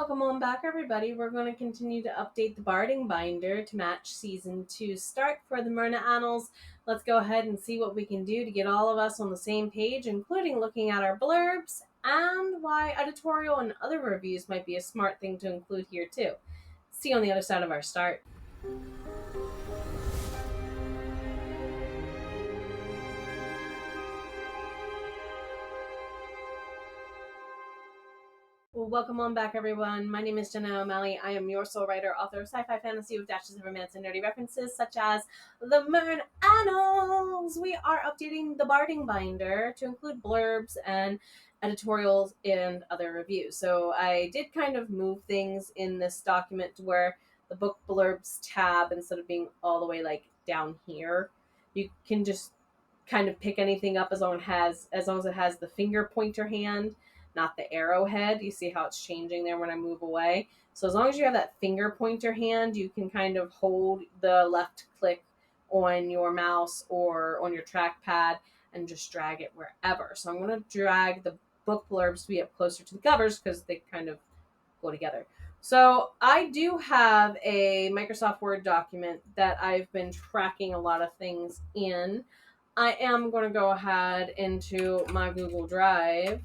Welcome on back, everybody. We're going to continue to update the Barding binder to match Season 2 start for the Myrna Annals. Let's go ahead and see what we can do to get all of us on the same page, including looking at our blurbs and why editorial and other reviews might be a smart thing to include here too. See you on the other side of our start. Well, welcome on back, everyone. My name is Jenna O'Malley. I am your soul writer, author of sci-fi fantasy with dashes of romance and nerdy references, such as the Myrna Annals. We are updating the Barding binder to include blurbs and editorials and other reviews. So I did kind of move things in this document to where the book blurbs tab, instead of being all the way like down here, you can just kind of pick anything up as long as it has the finger pointer hand, not the arrowhead. You see how it's changing there when I move away. So as long as you have that finger pointer hand, you can kind of hold the left click on your mouse or on your trackpad and just drag it wherever. So I'm going to drag the book blurbs to be up closer to the covers because they kind of go together. So I do have a Microsoft Word document that I've been tracking a lot of things in. I am going to go ahead into my Google Drive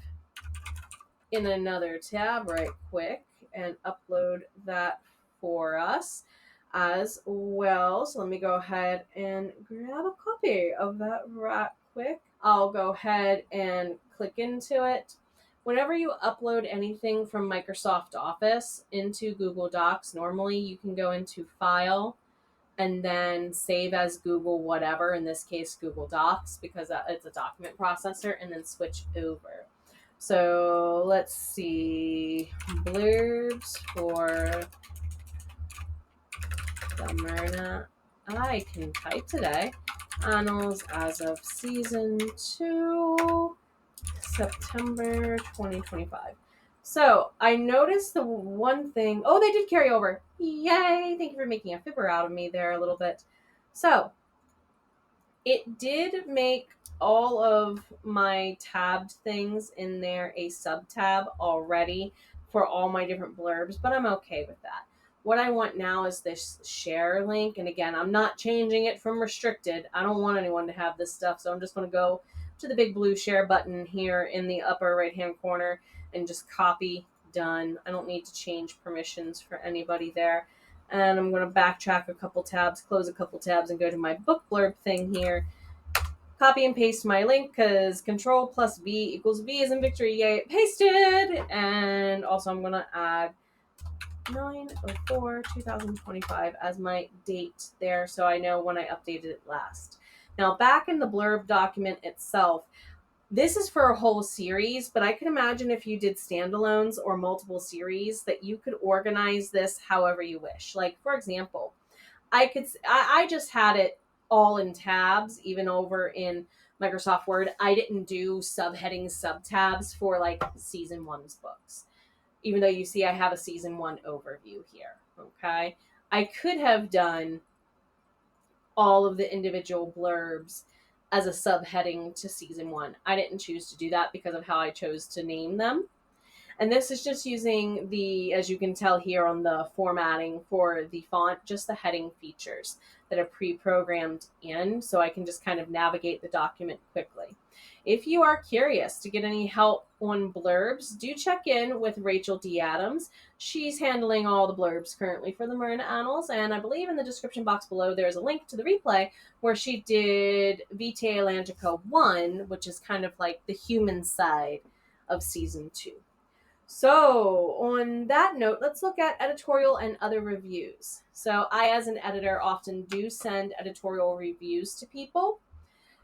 in another tab right quick and upload that for us as well. So let me go ahead and grab a copy of that right quick. I'll go ahead and click into it. Whenever you upload anything from Microsoft Office into Google Docs, normally you can go into File and then save as Google whatever, in this case Google Docs, because it's a document processor, and then switch over. So let's see, blurbs for the Myrna. I can type today. Annals as of Season 2, September 2025. So I noticed the one thing. Oh, they did carry over. Yay! Thank you for making a fibber out of me there a little bit. So it did make all of my tabbed things in there a sub-tab already for all my different blurbs, but I'm okay with that. What I want now is this share link, and again, I'm not changing it from restricted. I don't want anyone to have this stuff, so I'm just going to go to the big blue share button here in the upper right-hand corner and just copy. Done. I don't need to change permissions for anybody there. And I'm going to backtrack a couple tabs, close a couple tabs, and go to my book blurb thing here. Copy and paste my link, because Control plus V equals V as in victory. Yay, pasted! And also I'm going to add 9/04/2025 as my date there, so I know when I updated it last. Now, back in the blurb document itself, this is for a whole series, but I can imagine if you did standalones or multiple series that you could organize this however you wish. Like, for example, I just had it all in tabs, even over in Microsoft Word. I didn't do subheadings, subtabs for like Season 1's books, even though you see I have a Season 1 overview here, okay? I could have done all of the individual blurbs as a subheading to Season 1. I didn't choose to do that because of how I chose to name them. And this is just using the, as you can tell here on the formatting for the font, just the heading features that are pre-programmed in, so I can just kind of navigate the document quickly. If you are curious to get any help on blurbs, do check in with Rachel D. Adams. She's handling all the blurbs currently for the Myrna Annals, and I believe in the description box below there's a link to the replay where she did Vitae Elangica 1, which is kind of like the human side of Season 2. So on that note, let's look at editorial and other reviews. So I, as an editor, often do send editorial reviews to people.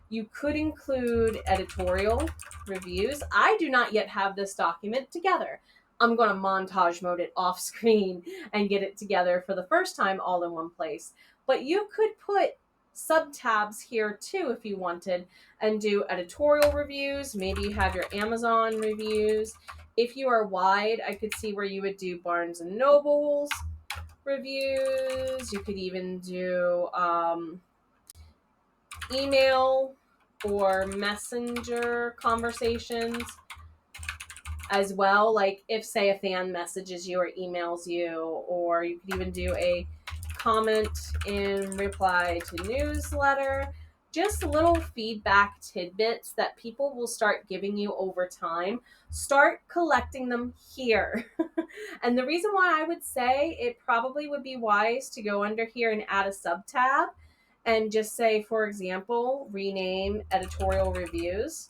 You could include editorial reviews. I do not yet have this document together. I'm going to montage mode it off screen and get it together for the first time all in one place. But you could put sub-tabs here too if you wanted and do editorial reviews. Maybe you have your Amazon reviews. If you are wide, I could see where you would do Barnes and Noble's reviews. You could even do email or messenger conversations. as well. Like if, say, a fan messages you or emails you, or you could even do a comment in reply to newsletter. Just little feedback tidbits that people will start giving you over time. Start collecting them here. And the reason why I would say it probably would be wise to go under here and add a sub tab and just say, for example, rename editorial reviews.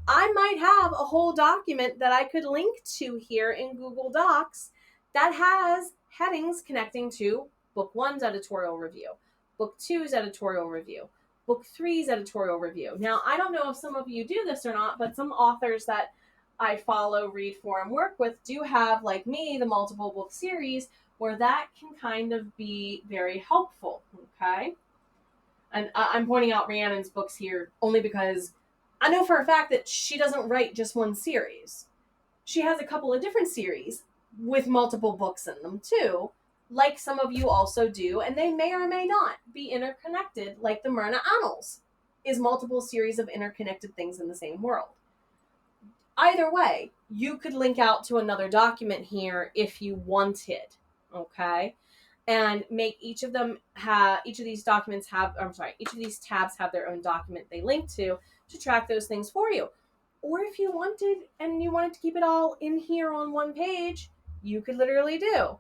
I might have a whole document that I could link to here in Google Docs that has headings connecting to book 1's editorial review, book 2's editorial review, book 3's editorial review. Now, I don't know if some of you do this or not, but some authors that I follow, read for, and work with do have, like me, the multiple book series where that can kind of be very helpful, okay? And I'm pointing out Rhiannon's books here only because I know for a fact that she doesn't write just one series. She has a couple of different series with multiple books in them too, like some of you also do, and they may or may not be interconnected, like the Myrna Annals is multiple series of interconnected things in the same world. Either way, you could link out to another document here if you wanted, okay? And make each of these tabs have their own document they link to track those things for you. Or if you wanted to keep it all in here on one page, you could literally do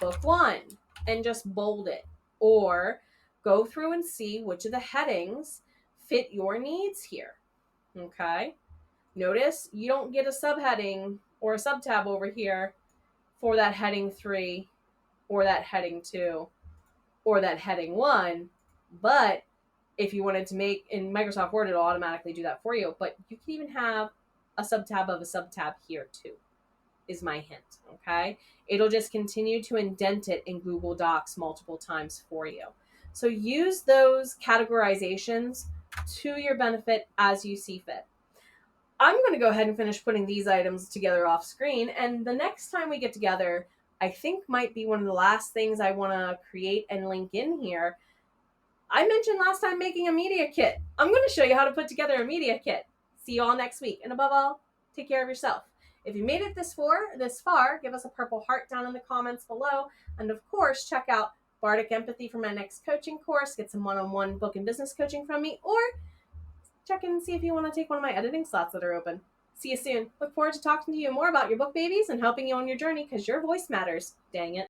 book 1 and just bold it, or go through and see which of the headings fit your needs here. Okay? Notice you don't get a subheading or a subtab over here for that heading 3 or that heading 2 or that heading 1, but if you wanted to make in Microsoft Word, it'll automatically do that for you. But you can even have a subtab of a subtab here too, is my hint, okay? It'll just continue to indent it in Google Docs multiple times for you. So use those categorizations to your benefit as you see fit. I'm going to go ahead and finish putting these items together off screen, and the next time we get together, I think might be one of the last things I want to create and link in here. I mentioned last time making a media kit. I'm going to show you how to put together a media kit. See you all next week. And above all, take care of yourself. If you made it this far, give us a purple heart down in the comments below. And of course, check out Bardic Empathy for my next coaching course. Get some one-on-one book and business coaching from me. Or check in and see if you want to take one of my editing slots that are open. See you soon. Look forward to talking to you more about your book babies and helping you on your journey because your voice matters. Dang it.